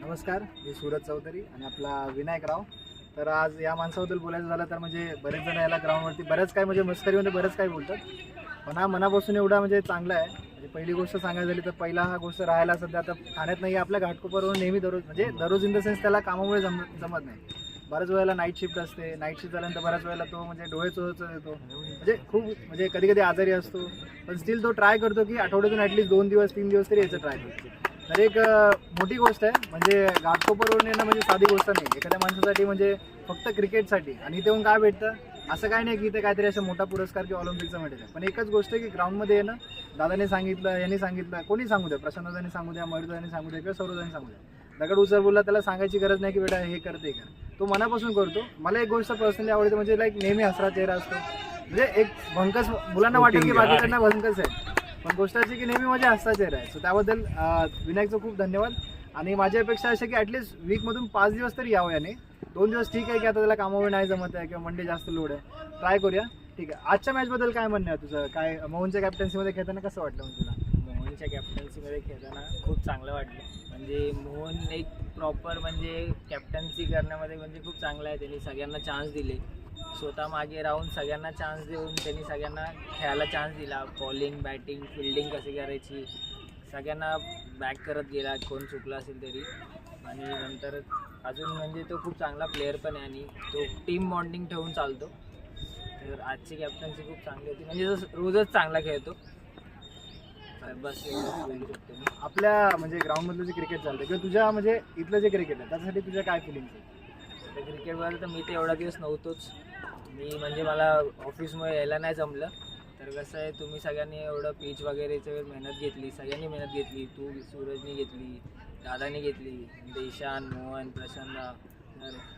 नमस्कार, मी सूरज चौधरी आणि आपला विनायक राव. तर आज या माणसाबद्दल बोलायचं झालं तर म्हणजे बरेच जण याला ग्राउंडवरती बरेच काय म्हणजे मस्करीमध्ये बरेच काय बोलतात, पण हा मनापासून एवढा म्हणजे चांगला आहे. म्हणजे पहिली गोष्ट सांगायची झाली तर पहिला हा गोष्ट राहायला सध्या आता ठाण्यात नाही, आपल्या घाटकोपरवरून नेहमी दररोज म्हणजे दररोज इन द सेन्स त्याला कामामुळे जमत नाही. बऱ्याच वेळेला नाईट शिफ्ट असते, नाईट शिफ्ट झाल्यानंतर बऱ्याच वेळेला तो म्हणजे डोळे चोळच येतो, म्हणजे खूप म्हणजे कधी कधी आजारी असतो, पण स्टील तो ट्राय करतो की आठवड्यातून ॲटलीस्ट 2 दिवस 3 दिवस तरी यायचं ट्राय करतो. तर एक मोठी गोष्ट आहे, म्हणजे घाटकोपरवरून येणं म्हणजे साधी गोष्ट नाही एखाद्या माणसासाठी, म्हणजे फक्त क्रिकेटसाठी. आणि इथे येऊन काय भेटतं असं काय नाही की इथे काहीतरी असं मोठा पुरस्कार किंवा ऑलिम्पिकचा मेडल आहे, पण एकच गोष्ट आहे की ग्राउंडमध्ये येणं. दादाने सांगितलं, यांनी सांगितलं, कोणी सांगू द्या, प्रशांतदानी सांगू द्या, मयुरदानी सांगू द्या किंवा सौरवदानी सांगू द्या, दगड उचल बोलला त्याला सांगायची गरज नाही की बेटा हे करते का, तो मनापासून करतो. मला एक गोष्ट पर्सनली आवडते, म्हणजे लाईक नेहमी हसरा चेहरा असतो. म्हणजे एक भंकस मुलांना वाटेल की बाकीच्यांना भंकस आहे, पण गोष्ट अशी की नेहमी माझ्या हसरा चेहरा आहे. सो त्याबद्दल विनायकचं खूप धन्यवाद. आणि माझी अपेक्षा अशी की ॲटलीस्ट वीकमधून 5 दिवस तरी यावं याने. 2 दिवस ठीक आहे की आता त्याला कामावर नाही जमत आहे किंवा मंडे जास्त लोड आहे, ट्राय करूया. ठीक आहे, आजच्या मॅचबद्दल काय म्हणणं आहे तुझं? काय मोहनच्या कॅप्टन्सीमध्ये खेळताना कसं वाटलं मग तुला? मोहनच्या कॅप्टन्सीमध्ये खेळताना खूप चांगलं वाटलं. म्हणजे मोहन एक प्रॉपर म्हणजे कॅप्टन्सी करण्यामध्ये म्हणजे खूप चांगला आहे. त्यांनी सगळ्यांना चान्स दिले, स्वतः मागे राहून सगळ्यांना चान्स देऊन त्यांनी सगळ्यांना खेळायला चान्स दिला. बॉलिंग, बॅटिंग, फिल्डिंग कशी करायची सगळ्यांना बॅक करत गेला, कोण चुकला असेल तरी. आणि नंतर अजून म्हणजे तो खूप चांगला प्लेअर पण आहे आणि तो टीम बॉन्डिंग ठेवून चालतो. तर आजची कॅप्टन्सी खूप चांगली होती, म्हणजे रोजच चांगला खेळतो. बस आपल्या म्हणजे ग्राउंडमधलं जे क्रिकेट चालतं किंवा तुझ्या म्हणजे इथलं जे क्रिकेट आहे त्याच्यासाठी तुझ्या काय फिलिंग्स आहे? तर क्रिकेटवर तर मी तर एवढा दिवस नव्हतोच. मी म्हणजे मला ऑफिसमुळे यायला नाही जमलं. तर कसं आहे, तुम्ही सगळ्यांनी एवढं पिच वगैरेचं मेहनत घेतली, सगळ्यांनी मेहनत घेतली. तू सूरजनी घेतली, दादानी घेतली, ईशान, मोहन, प्रशांत,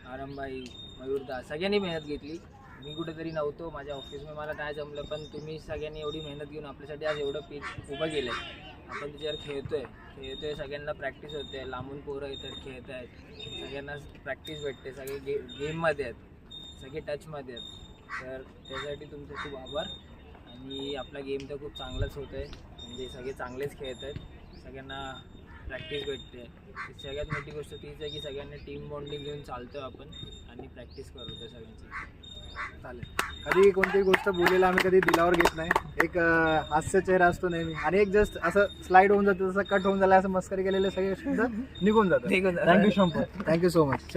आरंभाई, मयूरदा, सगळ्यांनी मेहनत घेतली. मी कुठेतरी नव्हतो माझ्या ऑफिसमध्ये, मला नाही जमलं, पण तुम्ही सगळ्यांनी एवढी मेहनत घेऊन आपल्यासाठी आज एवढं पिच उभं केलं आहे. आपण त्याच्यावर खेळतोय, सगळ्यांना प्रॅक्टिस होते, लांबून पोरं येतात, खेळत आहेत, सगळ्यांना प्रॅक्टिस भेटते, सगळे गेममध्ये आहेत, सगळे टचमध्ये आहेत. तर त्यासाठी तुमचे खूप आभार. आणि आपला गेम तर खूप चांगलाच होत आहे, म्हणजे सगळे चांगलेच खेळत आहेत, सगळ्यांना प्रॅक्टिस भेटते. सगळ्यात मोठी गोष्ट तीच आहे की सगळ्यांना टीम बॉन्डिंग घेऊन चालतो आपण आणि प्रॅक्टिस करतो सगळ्यांची. चालेल. कधी कोणतीही गोष्ट बोलायला आम्ही कधी दिलावर घेत नाही, एक हास्य चेहरा असतो नेहमी, आणि एक जस्ट असं स्लाईड होऊन जातं, जसं कट होऊन झालं असं मस्करी केलेले सगळे शब्द निघून जातात. Thank you so much.